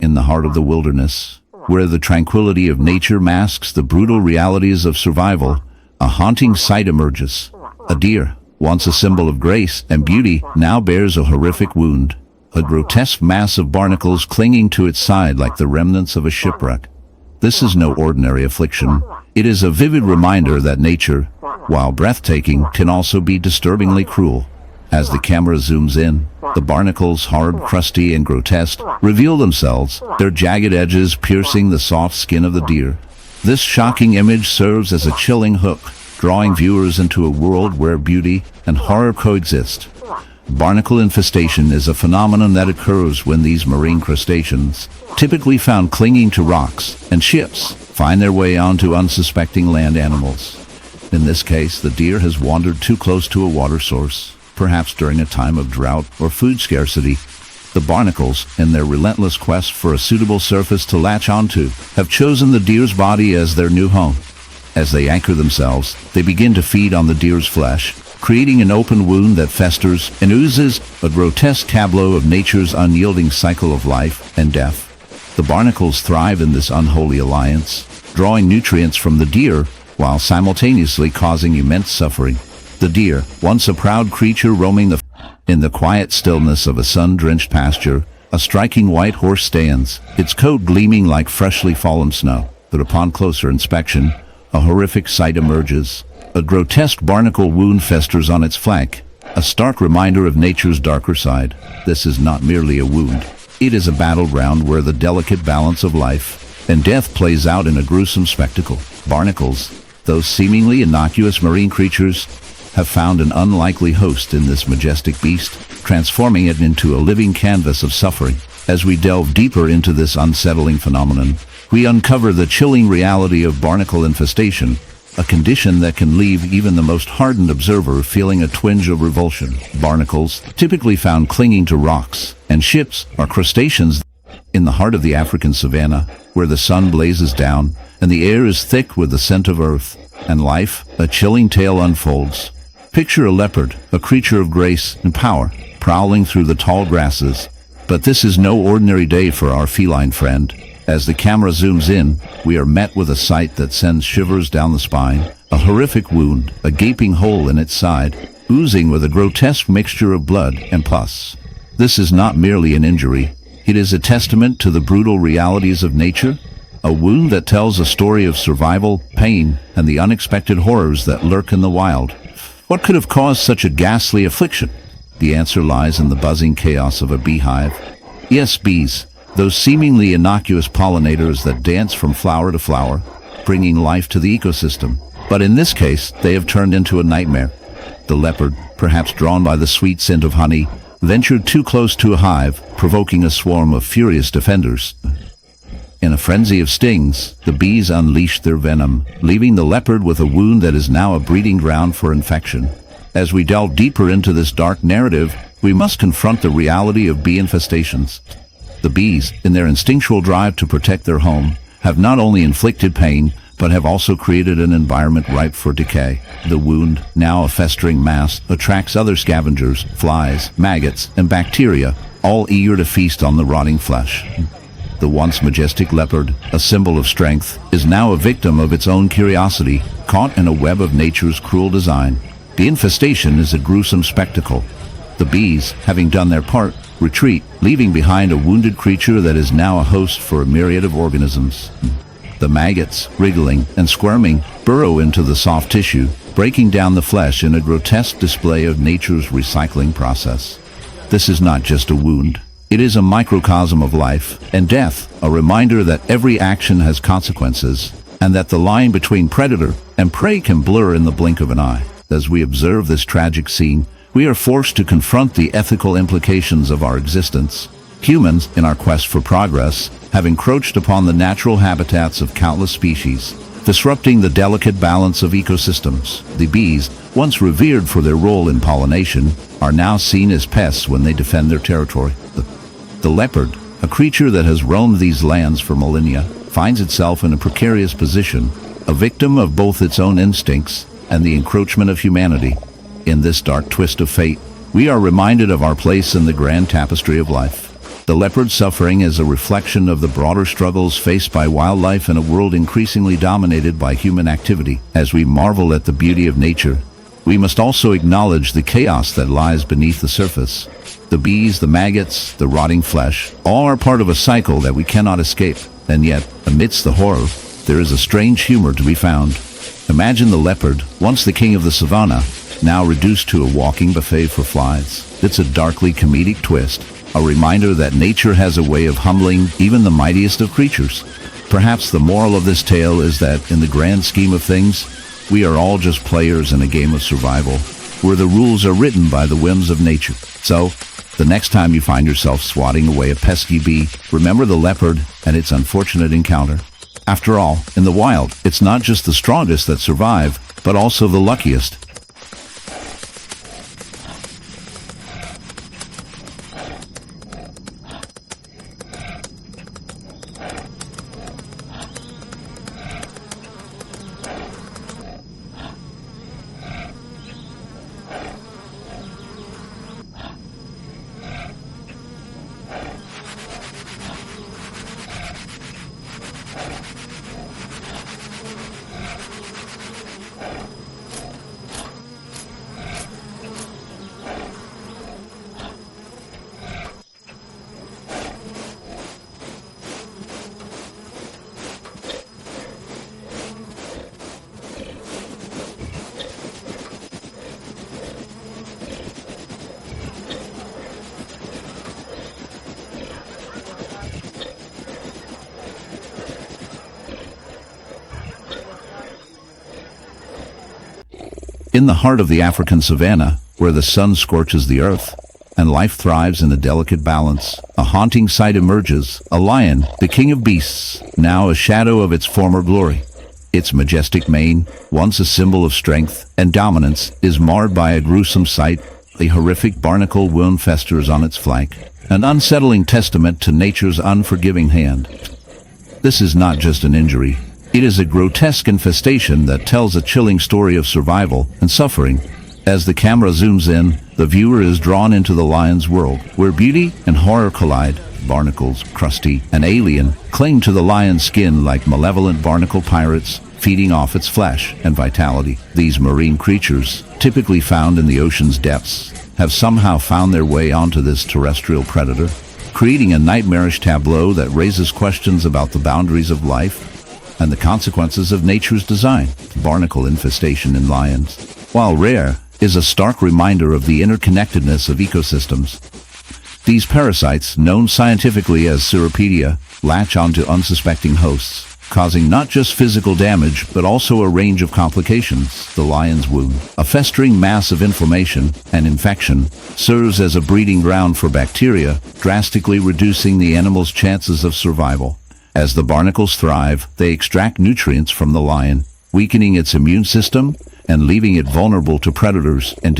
In the heart of the wilderness, where the tranquility of nature masks the brutal realities of survival, a haunting sight emerges. A deer, once a symbol of grace and beauty, now bears a horrific wound. A grotesque mass of barnacles clinging to its side like the remnants of a shipwreck. This is no ordinary affliction. It is a vivid reminder that nature, while breathtaking, can also be disturbingly cruel. As the camera zooms in, the barnacles, hard, crusty, and grotesque, reveal themselves, their jagged edges piercing the soft skin of the deer. This shocking image serves as a chilling hook, drawing viewers into a world where beauty and horror coexist. Barnacle infestation is a phenomenon that occurs when these marine crustaceans, typically found clinging to rocks and ships, find their way onto unsuspecting land animals. In this case, the deer has wandered too close to a water source, perhaps during a time of drought or food scarcity. The barnacles, in their relentless quest for a suitable surface to latch onto, have chosen the deer's body as their new home. As they anchor themselves, they begin to feed on the deer's flesh, creating an open wound that festers and oozes, a grotesque tableau of nature's unyielding cycle of life and death. The barnacles thrive in this unholy alliance, drawing nutrients from the deer while simultaneously causing immense suffering. The deer, once a proud creature roaming in the quiet stillness of a sun-drenched pasture, a striking white horse stands, its coat gleaming like freshly fallen snow. But upon closer inspection, a horrific sight emerges. A grotesque barnacle wound festers on its flank, a stark reminder of nature's darker side. This is not merely a wound. It is a battleground where the delicate balance of life and death plays out in a gruesome spectacle. Barnacles, those seemingly innocuous marine creatures, have found an unlikely host in this majestic beast, transforming it into a living canvas of suffering. As we delve deeper into this unsettling phenomenon, we uncover the chilling reality of barnacle infestation, a condition that can leave even the most hardened observer feeling a twinge of revulsion. Barnacles, typically found clinging to rocks and ships, are crustaceans in the heart of the African savanna, where the sun blazes down and the air is thick with the scent of earth and life. A chilling tale unfolds. Picture a leopard, a creature of grace and power, prowling through the tall grasses. But this is no ordinary day for our feline friend. As the camera zooms in, we are met with a sight that sends shivers down the spine. A horrific wound, a gaping hole in its side, oozing with a grotesque mixture of blood and pus. This is not merely an injury. It is a testament to the brutal realities of nature, a wound that tells a story of survival, pain, and the unexpected horrors that lurk in the wild. What could have caused such a ghastly affliction? The answer lies in the buzzing chaos of a beehive. Yes, bees, those seemingly innocuous pollinators that dance from flower to flower, bringing life to the ecosystem. But in this case, they have turned into a nightmare. The leopard, perhaps drawn by the sweet scent of honey, ventured too close to a hive, provoking a swarm of furious defenders. In a frenzy of stings, the bees unleashed their venom, leaving the leopard with a wound that is now a breeding ground for infection. As we delve deeper into this dark narrative, we must confront the reality of bee infestations. The bees, in their instinctual drive to protect their home, have not only inflicted pain, but have also created an environment ripe for decay. The wound, now a festering mass, attracts other scavengers, flies, maggots, and bacteria, all eager to feast on the rotting flesh. The once majestic leopard, a symbol of strength, is now a victim of its own curiosity, caught in a web of nature's cruel design. The infestation is a gruesome spectacle. The bees, having done their part, retreat, leaving behind a wounded creature that is now a host for a myriad of organisms. The maggots, wriggling and squirming, burrow into the soft tissue, breaking down the flesh in a grotesque display of nature's recycling process. This is not just a wound. It is a microcosm of life and death, a reminder that every action has consequences, and that the line between predator and prey can blur in the blink of an eye. As we observe this tragic scene, we are forced to confront the ethical implications of our existence. Humans, in our quest for progress, have encroached upon the natural habitats of countless species, disrupting the delicate balance of ecosystems. The bees, once revered for their role in pollination, are now seen as pests when they defend their territory. The leopard, a creature that has roamed these lands for millennia, finds itself in a precarious position, a victim of both its own instincts and the encroachment of humanity. In this dark twist of fate, we are reminded of our place in the grand tapestry of life. The leopard's suffering is a reflection of the broader struggles faced by wildlife in a world increasingly dominated by human activity. As we marvel at the beauty of nature, we must also acknowledge the chaos that lies beneath the surface. The bees, the maggots, the rotting flesh, all are part of a cycle that we cannot escape. And yet, amidst the horror, there is a strange humor to be found. Imagine the leopard, once the king of the savannah, now reduced to a walking buffet for flies. It's a darkly comedic twist, a reminder that nature has a way of humbling even the mightiest of creatures. Perhaps the moral of this tale is that, in the grand scheme of things, we are all just players in a game of survival, where the rules are written by the whims of nature. So, the next time you find yourself swatting away a pesky bee, remember the leopard and its unfortunate encounter. After all, in the wild, it's not just the strongest that survive, but also the luckiest. In the heart of the African savanna, where the sun scorches the earth, and life thrives in a delicate balance, a haunting sight emerges: a lion, the king of beasts, now a shadow of its former glory. Its majestic mane, once a symbol of strength and dominance, is marred by a gruesome sight. A horrific barnacle wound festers on its flank, an unsettling testament to nature's unforgiving hand. This is not just an injury. It is a grotesque infestation that tells a chilling story of survival and suffering. As the camera zooms in, the viewer is drawn into the lion's world, where beauty and horror collide. Barnacles, crusty and alien, cling to the lion's skin like malevolent barnacle pirates, feeding off its flesh and vitality. These marine creatures, typically found in the ocean's depths, have somehow found their way onto this terrestrial predator, creating a nightmarish tableau that raises questions about the boundaries of life and the consequences of nature's design. Barnacle infestation in lions, while rare, is a stark reminder of the interconnectedness of ecosystems. These parasites, known scientifically as Cirripedia, latch onto unsuspecting hosts, causing not just physical damage but also a range of complications. The lion's wound, a festering mass of inflammation and infection, serves as a breeding ground for bacteria, drastically reducing the animal's chances of survival. As the barnacles thrive, they extract nutrients from the lion, weakening its immune system and leaving it vulnerable to predators and